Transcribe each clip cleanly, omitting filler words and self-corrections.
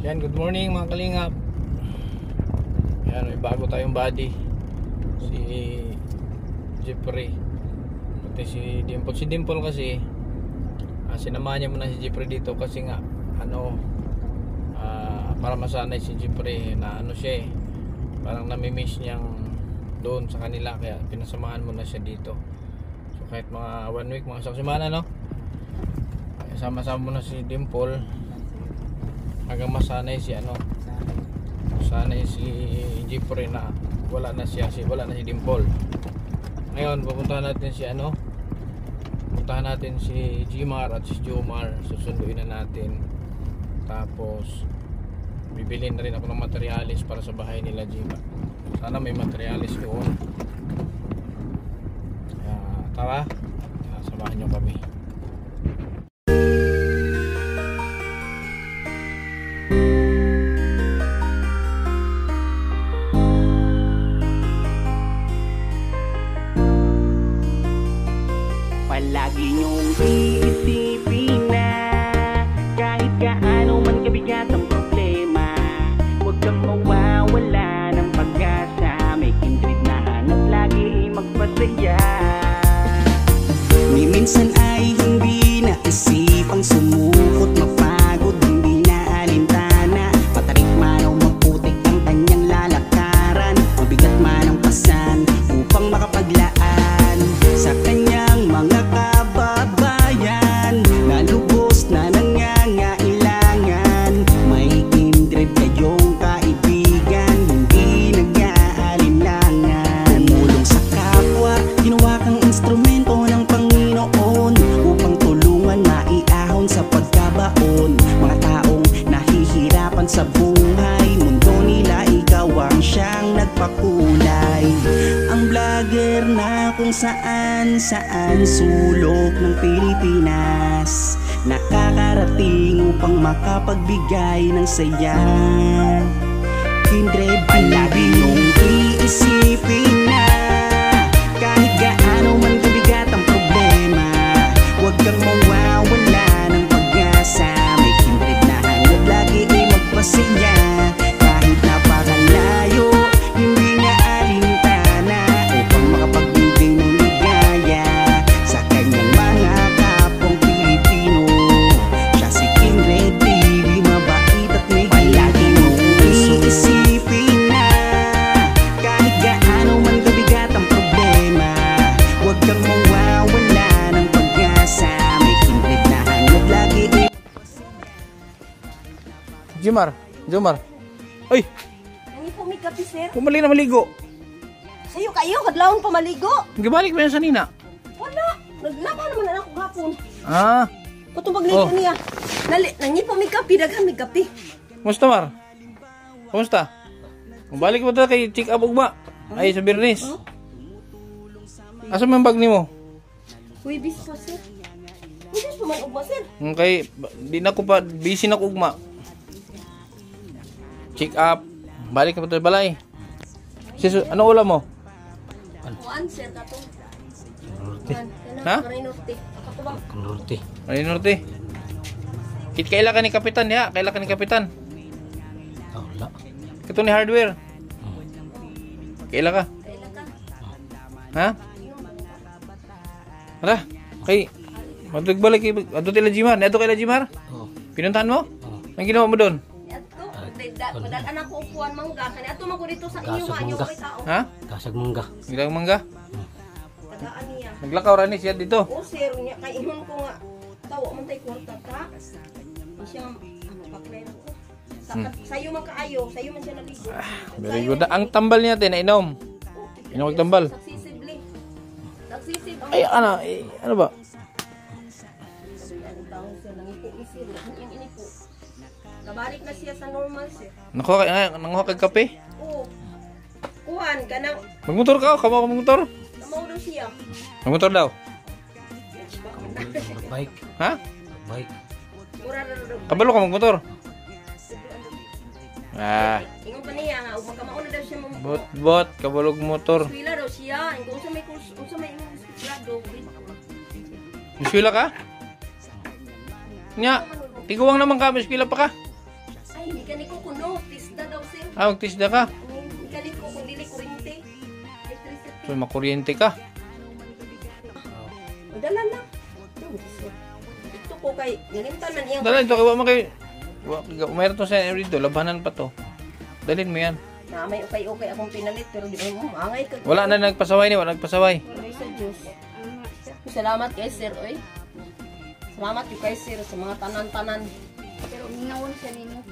Yan, good morning mga kalingap. Yan, may bago tayong body. Si Jeffrey. Pati si Dimple. Si Dimple kasi sinamahan niya muna si Jeffrey dito kasi nga para masanay si Jeffrey na siya parang namimiss niyang doon sa kanila, kaya pinasamahan muna siya dito. So kahit mga 1 week, mga isang semana, sama-sama muna si Dimple hanggang masanay si sanay si Jeffrey na wala na si Dimple. Ngayon pupuntahan natin si Jimar at si Jomar. Susunduin na natin, tapos bibili na rin ako ng materialis para sa bahay nila Jimar. Sana may materialis doon. Tara, samahan nyo kami. Palagi niyong iisipin na kahit gaano man kabigat ang problema, huwag kang mawawala ng pag-asa. May kindred na hanap lagi magpasaya. Ni minsan ay hindi naisipang sumukot, mapagod, hindi na alintana. Patarik man o maputik ang kanyang lalakaran, mabigat man ang pasan upang makapaglaan sa kanyang mga kababayan na lubos na nangangailangan. May kindred kayong kaibigan, hindi nag-aalinlangan. Tumulong sa kapwa, ginawa kang instrumento ng Panginoon upang tulungan maiahon sa pagkabaon. Mga taong nahihirapan sa buhay, mundo nila ikaw ang siyang nagpakulay. Ang vlogger na kung saan sulok ng Pilipinas nakakarating upang makapagbigay ng saya. Kindred, palagi niyong iisipin na kahit gaano man kabigat ang problema, huwag kang mawawala ng pag-asa. May kindred na hanap lagi ay magpasaya. Kahit napakalayo, hindi na alintana upang makapagbigay ng ligaya sa kanyang mga kapwang Pilipino. Siya si Kindred TV, mabait at may palagi mong iisipin na kahit gaano man kabigat ang problema, huwag kang mawawala ng pag-asa. May kindred na hanap lagi ay Jomar. Ay, Ani po may kape, sir. pumali na maligo. Sayo kayo, kadlawon pa maligo. Gibalik ba yan sa nina? Wala. Naglaba naman na ako hapon. Kutong pagligo niya. Nangi po may kape, daghan may kape. Kumusta, Mar? Kumusta? Balik mo ta kay check up ugma. Ay, sa Bernis. Asa man bag nimo? Uy, busy pa, sir. Busy pa man ugma, sir. Kay di na ko pa busy na ko ugma. Check up. Balik ka pa sa balay. Ano ulam mo? Kuan, sir, katong. Ha? Norte. Ako ba? Norte. Kit kaila ka ni kapitan ya, kaila ka ni kapitan. Wala. Kito ni hardware. Kaila ka? Kailan ka? Ha? Ara, kay madugbalik kay adto tila Jimar, adto kay Jimar? Oo. Pinuntahan mo? Ang ginawa mo doon? Ato, madalan ako upuan mangga. Kani ato man ko dito sa inyo, Gasag manyo mangga. kay tao. Ha? Kasag mangga. Gilang mangga. Tagaan niya. Naglakaw ra ni siya dito. O, sir, niya kay ingon ko nga tawo man tay kwarta ta. Siya paklero ko. Sayo man kaayo, sayo man siya naligo. Very good. Ang tambal niya tin inom. Inom og tambal. Nagsisibli. Nagsisib ang Ay ano ba? taong siya nangipo ni sir. Yung inipo. Nabalik na siya sa normal, sir. Nanguha kag kape? Oo. Kuhan, kanang Magmotor ka, kamo magmotor. namaw daw siya. Magmotor daw. Bike. Ha? Bike. Mura na daw. Kabalo ka magmotor. Ingon pa niya nga, ug magkamauna daw siya mo. Bot, kabalog motor. Eskwela daw siya. Kung sa may imong grado. Eskwela ka? Nya, tiguang naman ka, eskwela pa ka. Ay, Ay, mekaniko kuno. Tisda daw, sir. Ah, magtisda ka. Mekaniko kung dili kurente. Electricity. So, makuryente ka. O, dala na. Ito ko kay, nalimtan man iyang. Dala, ito, kawa mo kayo. Mayroon to sa dito, labanan pa to. Dalhin mo yan. Na may okay akong pinalit, pero di ba mo, angay ka. Wala na nagpasaway ni, wala nagpasaway. Ay, sa Diyos. Salamat kay sir, oy. Salamat yung kay sir sa mga tanan-tanan. Pero minawon siya nino.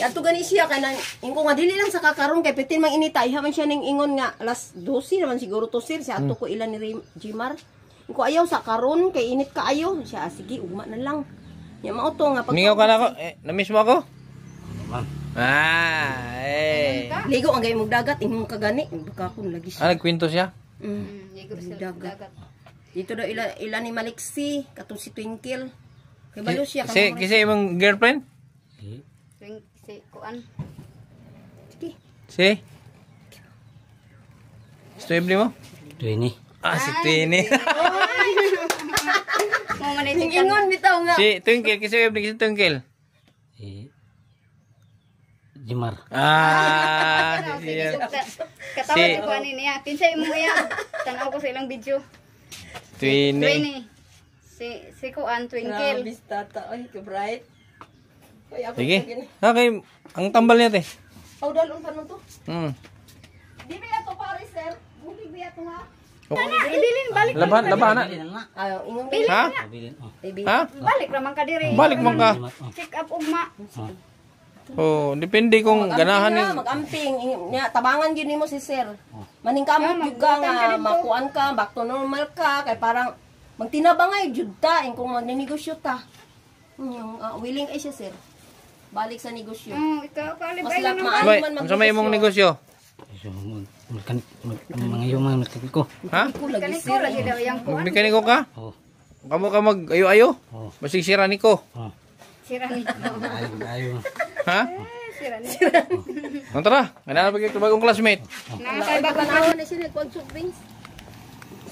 Ato gani siya kay nang ingo nga dili lang sa kakaron kay pitin mang inita iha man siya ning ingon nga alas 12 naman siguro to sir siya ato ko ilan ni Jimar. Ingo ayaw sa karon kay init ka ayo siya sige ugma na lang. Nya mao to nga pag Mingaw ka na ako. Na-miss mo ako? Man. ligo ang gayong dagat imong kagani baka kun lagi siya. Ah, nagkwento siya? Ligo sa dagat. Dito daw ila ni Maliksi katong si Twinkle. Kay balo siya Kasi imong girlfriend? Si kuan. sige. Si? Stable mo? Duwini. Ah, si Twinny. Mo man Ning ingon bitaw nga. Si Twinkle, kasi si Twinkle. Jimar. Ah, siya. Katawa Si- si kuan niya. Kinsay mo ya. Tanaw ko sa ilang video. Twinny. Twinny. Si kuan Twinkle. Grabe tata oy ka bright. Oy ako Sige. kagani. Okay, ang tambal niya, te. Aw dalon pa to. Di ba ato pare sir? Hindi ba ato nga? Oh. Idilin balik. Laban na. Ayo ingon Ha? baby. Ha? Balik raman ka diri. Balik mo ka. Check up ugma. Oh, depende kung ganahan ni. Mag-amping nya tabangan gyud nimo si sir. Maningkamot jud ka nga makuan ka, back to normal ka kay parang magtinabangay jud ta kung magnenegosyo ta. Yung willing ay siya sir. Balik sa negosyo. Ikaw kalibay Mas lang lap naman. Sabay, man sa may imong negosyo. Mga yung mga ko. Ha? ko lagi Kaniko sir. lagi daw yang kuan. Magmekaniko ka? Oh. Kamo ka mag ayo-ayo? Oh. Basig sira niko. Oh. Sira ni. Ayo. Ha? Sira ni. Ang tara, ganaan pa kayo bagong classmate. Nakakay ba ka Tanawan na siya nagkuan soup drinks.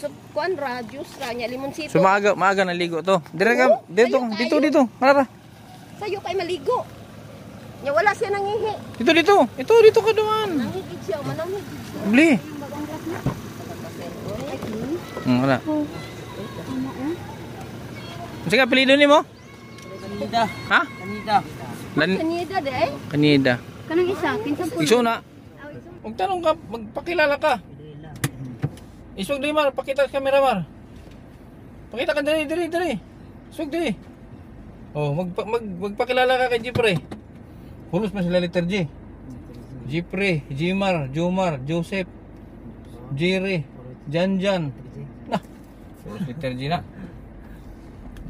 Soup kuan ra juice ra nya limonsito. So maaga naligo to. Dire ka, dito. Para. Sayo kay maligo. Nya wala siya nangihi. Dito ka duman. Nangihit siya manamig. Bli. Wala. Sige, apelido ni mo? Kanida. Ha? Kanida. Kanida de eh. Kanida. kanang isa kinsa po. Iso na. Magtanong ka, magpakilala ka. Isog di mar, pakita sa camera mar. Pakita ka diri. Isog di. Oh, magpakilala ka kay Jeffrey. Pulos man sila letter J. Jeffrey, Jimar, Jomar, Joseph, Jerry, Janjan. Nah, pulos letter J na.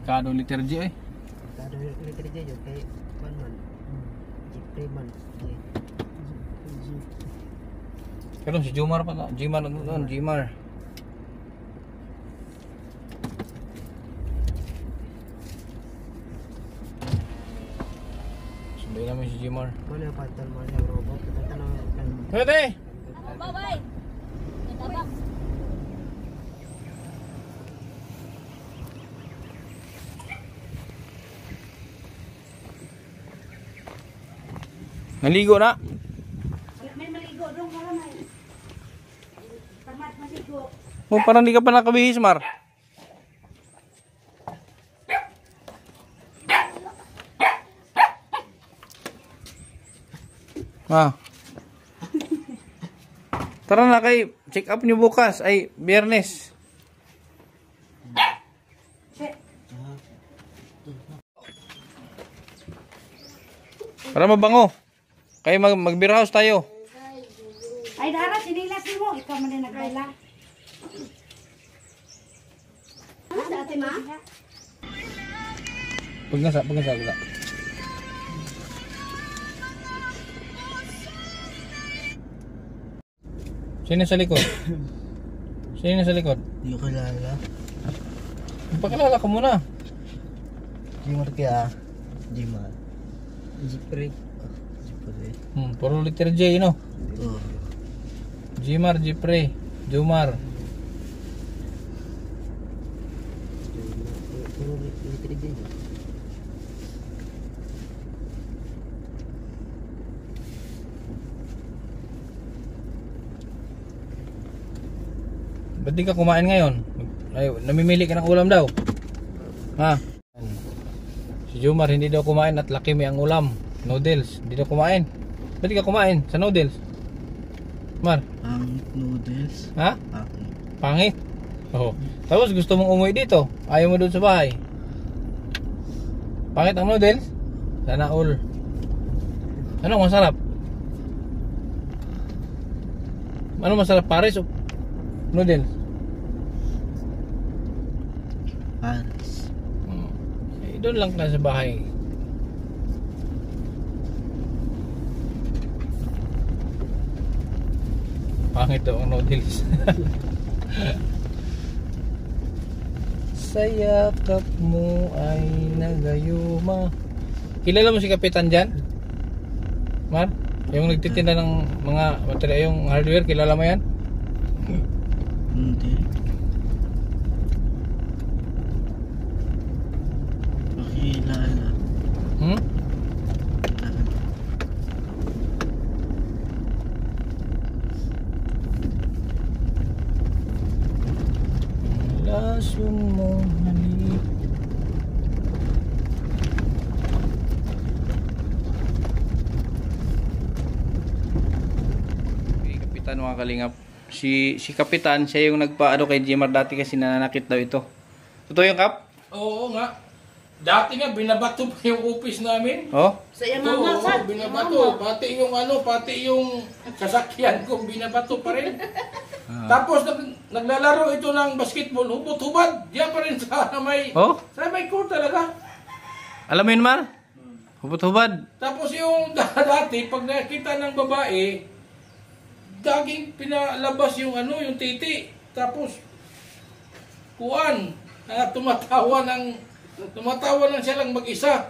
Kado letter J eh. Kado letter J yo kay kuan man. Jeffrey man. Pero si Jomar pa na. Jimar doon, Jimar. Sunday namin si Jimar. Mana patal man yung robot kita na kan. Pwede! Bye-bye. Tabak. Naligo na. Oh, parang di ka pa nakabihis, Mar. Ah. Tara na kay check up niyo bukas ay Biyernes. Para mabango. Kay mag-beer house tayo. Ay dara sinilas mo ikaw man din nagbaila. Ate ma? Pagngasa. Sino sa likod? Sino sa likod? Di ko kilala. Pakilala ka muna. Jimar kaya. Jimar. Jeffrey. Jeffrey. Puro letter J, no? Oh. Jimar, Jeffrey, Jomar. Puro letter J. Ba't di ka kumain ngayon? Ay, namimili ka ng ulam daw. Ha? Si Jomar hindi daw kumain at laki may ang ulam. Noodles. Hindi daw kumain. Ba't di ka kumain sa noodles? Mar? Ang noodles. Ha? Pangit? Oo. Tapos gusto mong umuwi dito. Ayaw mo doon sa bahay. Pangit ang noodles? Sana all. Anong masarap? Ano masarap? Pares o noodles? Paris. Eh, doon lang ka sa bahay. Pangit daw ang noodles. Sa yakap mo ay nagayuma. Kilala mo si Kapitan dyan? Mar? Yung nagtitinda ng mga material, yung hardware, kilala mo yan? Hindi. Pakilala. Hmm? Lason mo halik. Okay, Kapitan mga kalingap. Si Kapitan, siya yung nagpaano kay Jimar dati kasi nananakit daw ito. Totoo yung Kap? Oo nga. Dati nga, binabato pa yung office namin. Oh? Sa iya mama, Oo, sa binabato. Pati yung sasakyan ko, binabato pa rin. Tapos, naglalaro ito ng basketball, hubot-hubad. Diyan pa rin Oh? sa may court talaga. Alam mo yun, Mar? Hubad-hubad. Tapos yung dati, pag nakita ng babae, daging pinalabas yung yung titi. Tapos, tumatawa lang siya lang mag-isa.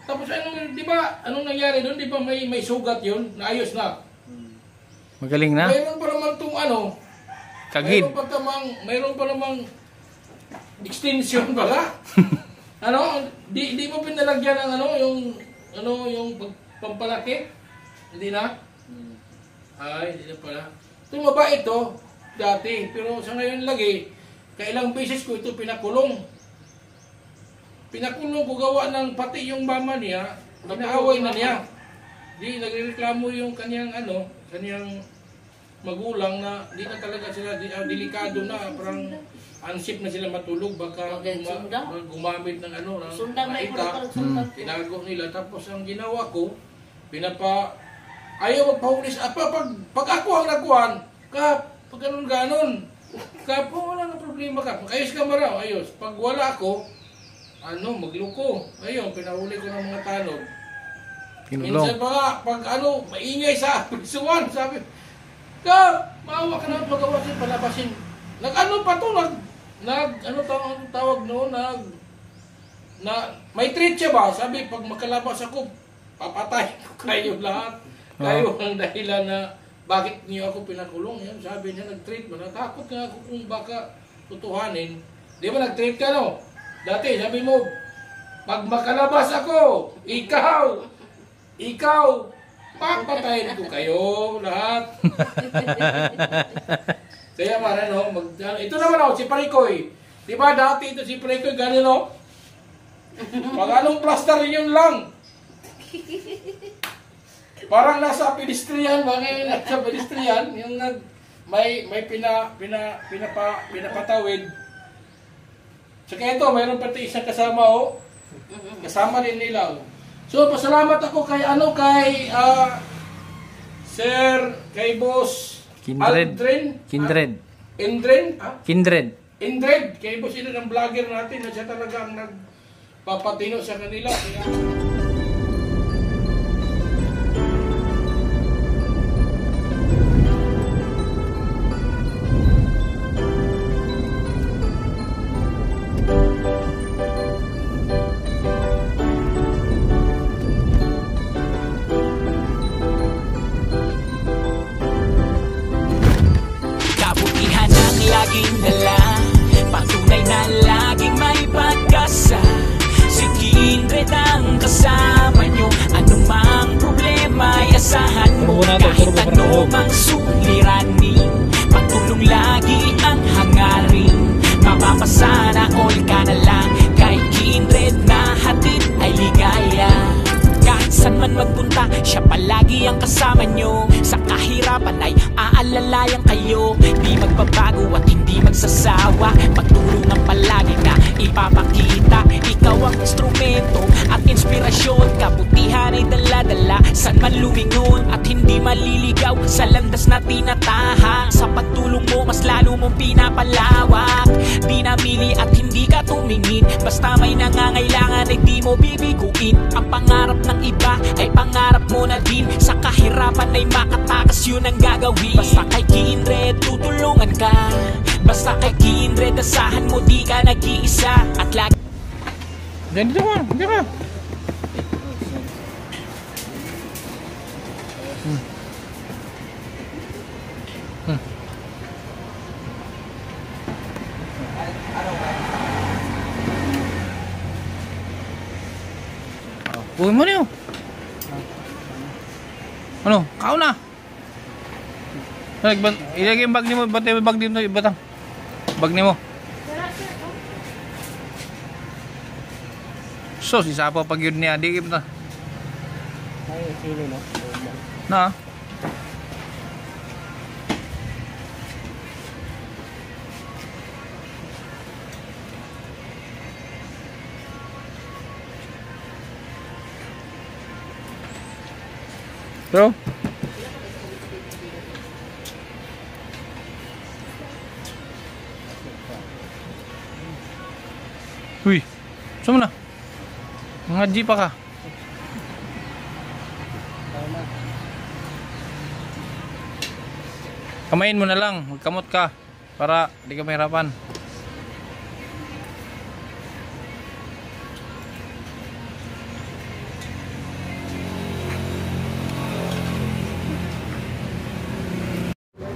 Tapos di ba, anong nangyari doon? Di ba may sugat yun? Naayos na. Magaling na. Mayroon pa naman itong Kagid. mayroon pa namang extension pala. Di mo pinalagyan ng yung pampalaki? Hindi na? Ay, hindi na pala. Itong babae ito, dati, pero sa ngayon lagi, kailang beses ko ito pinakulong. Pinakulong ko gawa ng pati yung mama niya, pinaaway na niya. Di, nagreklamo yung kanyang magulang na di na talaga sila delikado na, parang unsafe na sila matulog, baka gumamit ng maita. Tinago nila. Tapos ang ginawa ko, ayaw magpahulis. Pag ako ang nakuhan, pag ganon, wala na problema ka. Ayos ka maraw, ayos. Pag wala ako, magluko. Ayun, pinahuli ko ng mga tanod. Minsan pa pag maingay sa pisuan, sabi, maawa ka na magawasin, palabasin. Tawag noon, may treat siya ba? Sabi, pag makalabas ako, papatay ko kayo lahat. Kayo ang dahilan na bakit niyo ako pinakulong. Yan, sabi niya, nag-treat mo. Natakot nga ako kung baka tutuhanin. Di ba nag-treat ka, no? Dati, sabi mo, pag makalabas ako, ikaw, papatayin ko kayo lahat. Kaya ito naman si Parikoy. Di ba dati ito si Parikoy, ganyan pag plaster yun lang. Parang nasa pedestrian, nasa pedestrian, yung may pinapatawid. Saka ito, mayroon pati isang kasama kasama din nila. So, pasalamat ako kay Sir, kay Boss Kindred. Indred, kay Boss ito ng vlogger natin na siya talagang nagpapatino sa kanila. Kaya kabutihan ang laging dala, patunay na laging may pag-asa. Si Kindred ang kasama. siya palagi ang kasama nyo. Sa kahirapan ay aalalayan kayo. Di magbabago at hindi magsasawa. Pagtulungan palagi na ipapakita. Ikaw ang instrumento at inspirasyon. Kabutihan ay dala-dala saan man lumingon. At hindi maliligaw sa landas na tinatahak. Sa pagtulong mo mas lalo mong pinapalawak. Di namili at hindi ka tumingin. Basta may nangangailangan ay di mo bibiguin. Ang pangarap ng iba ay pangarap mo na din. Sa kahirapan ay makatakas yun ang gagawin. Basta kay Kindred tutulungan ka. Basta kay Kindred asahan mo di ka nag-iisa. At lagi Dito ka, dito ka. Uy mo niyo. Ano? Kao na. Ilagay yung bag ni mo. Ba't yung bag dito? Batang. Bag ni mo. So, si Sapo pag yun niya. Di kita. Ay, sili no? Na. Bro? Uy, saan mo na? Mga G pa ka. Kamayin mo na lang, magkamot ka para di ka mahirapan.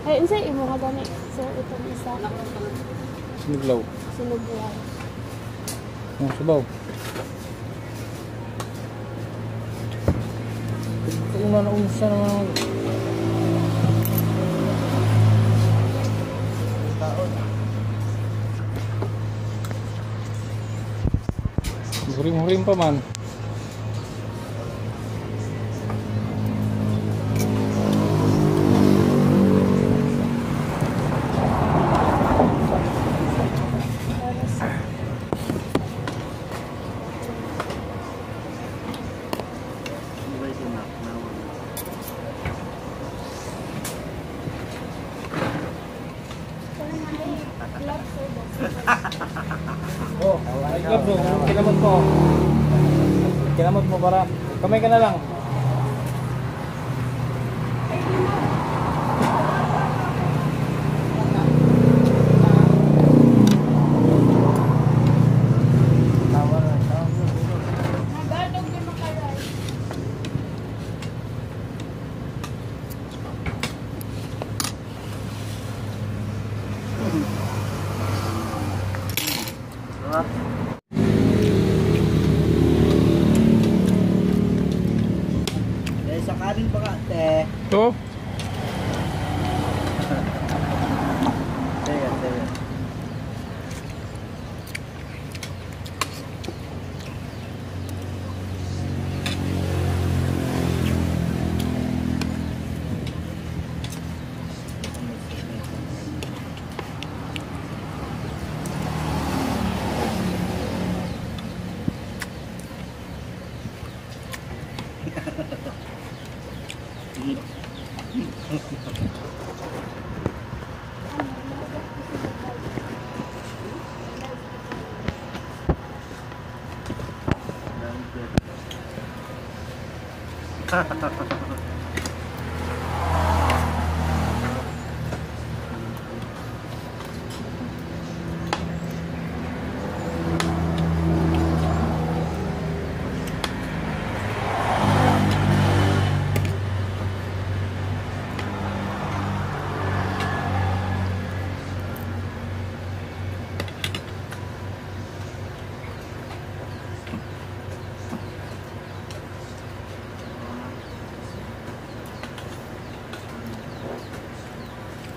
Ay, unsay imo nga gani sir itong isa? Sinuglaw. Sinuglaw. Oh, sabaw. Ito na naunsa naman. Hurim-hurim pa man. Oh, ay bro, kinamot mo. Kinamot mo para kamay ka na lang. Sa kanin pa ka, te. To. Teka.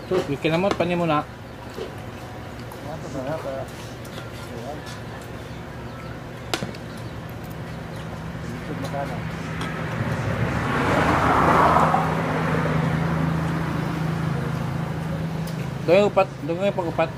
So, kinamot pa ni mo na. Doon yung pag-upat.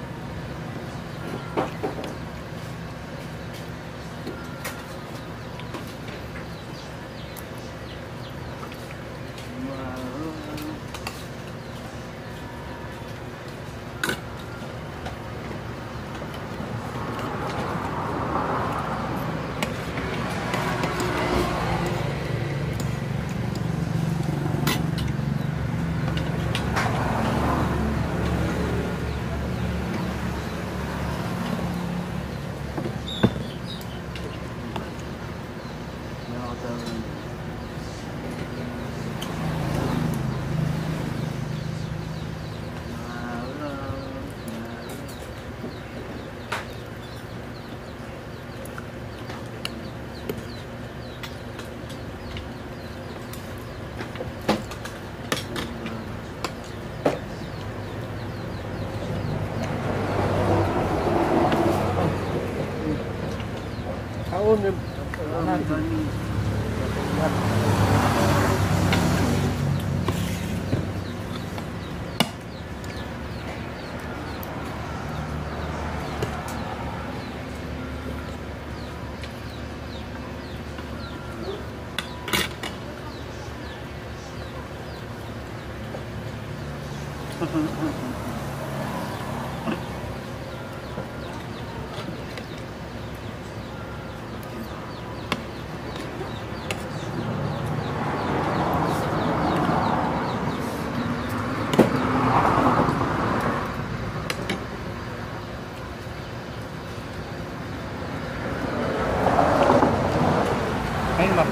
Ayun, Mar.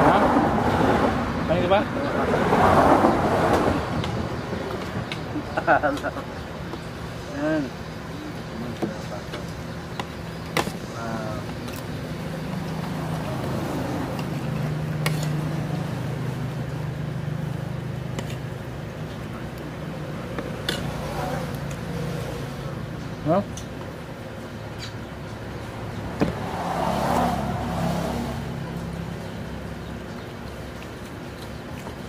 Ha? Ayun ba? Yan. Ha?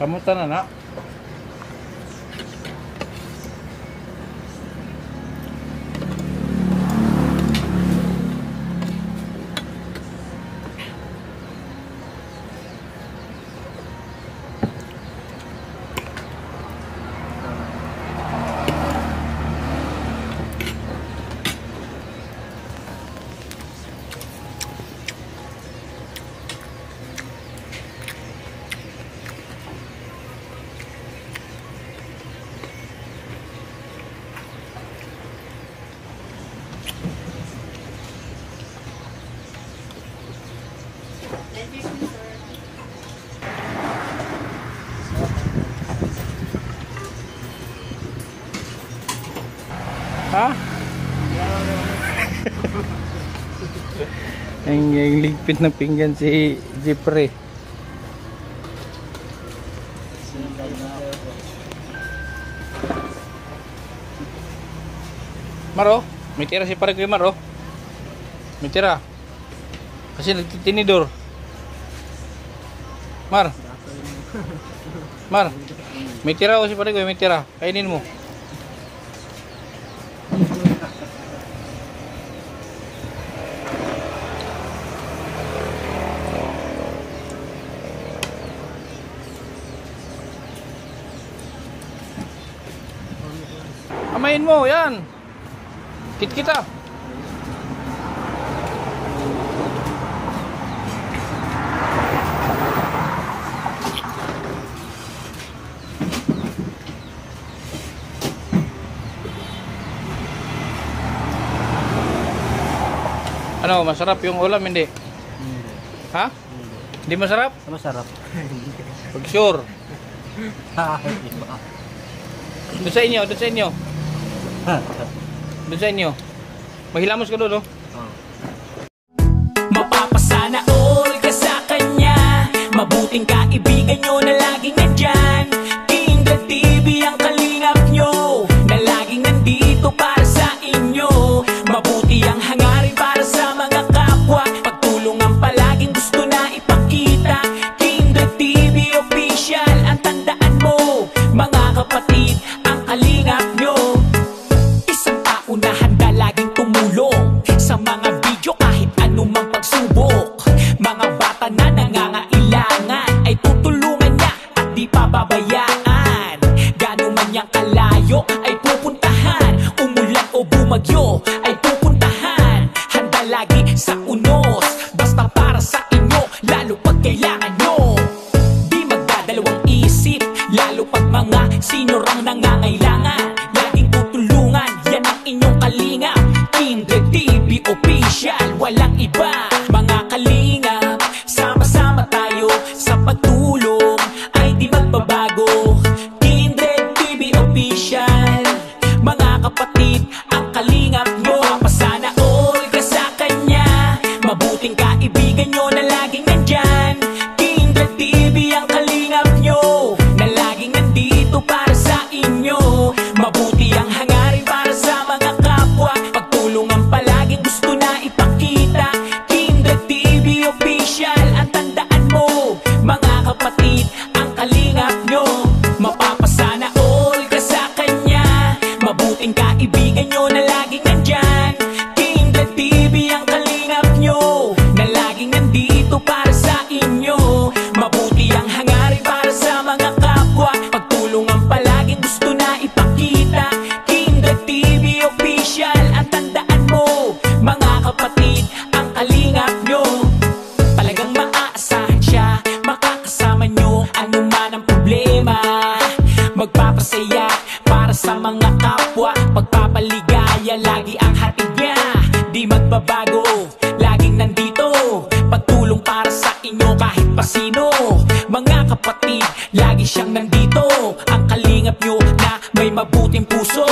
Kamusta na na? Ha? Yung ligpit ng pinggan si Jeffrey. Maro, may tira si pare ko yung Maro. May tira. Kasi nagtitinidor. Mar. Mar. May tira ko si pare ko, may tira. Kainin mo. Amain mo, yan. Kita. Ano, masarap yung ulam, hindi? Ha? Hindi masarap? Masarap. Pag sure. Doon sa inyo, doon sa inyo. Doon sa inyo. Mahilamos ka doon, oh. Mapapasana all ka sa kanya. Mabuting kaibigan nyo na laging nandyan. Kingdom TV ang kalingap nyo, na laging nandito para sa inyo. Mabuti ang hangarin para sa mga kapwa. Pagtulungan palaging gusto na ipakita. Kingdom TV official, ang tandaan mo. pagsubok. Mga bata na nangangailangan ay tutulungan niya at di pababayaan. Gano'n man niyang kalayo ay pupuntahan, umulan o bumagyo ay pupuntahan. Handa lagi sa unos, basta para sa inyo, lalo pag kailangan nyo. Di magdadalawang isip, lalo pag mga sinurang nangangailangan. Laging tutulungan, yan ang inyong kalingap. Kindred TV Official, walang iba. Mga kalingap, sama-sama tayo sa pagtulong ay di magbabago. Kindred TV Official, mga kapatid, ang kalingap nyo. Pasana all ka sa kanya, mabuting kaibigan nyo na laging nandyan. Kindred TV ang kalingap nyo, na laging nandito para sa inyo. Mabuti ang hangarin para sa mga kapwa, pagtulong ang palaging gusto na ipakita. Kindred TV Official, ang tandaan mo, mga kapatid, ang kalingap nyo. Mapapasana all ka sa kanya, mabuting kaibigan nyo na laging nandyan. Kindred TV ang kalingap nyo, na laging nandito para sa inyo. Mabuti ang hangarin para sa mga kapwa, pagtulong ang palaging gusto na ipakita. Kindred TV Official, ang tandaan mo, mga kapatid, ang kalingap nyo. Talagang maaasahan siya, makakasama nyo anuman ang problema. Magpapasaya para sa mga kapwa, pagpapaligaya lagi ang hatid niya. Di magbabago, laging nandito, pagtulong para sa inyo kahit pa sino. Mga kapatid, lagi siyang nandito, ang kalingap nyo na may mabuting puso.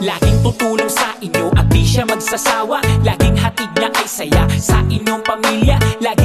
Laging tutulong sa inyo at di siya magsasawa, laging hatid niya ay saya sa inyong pamilya. Lagi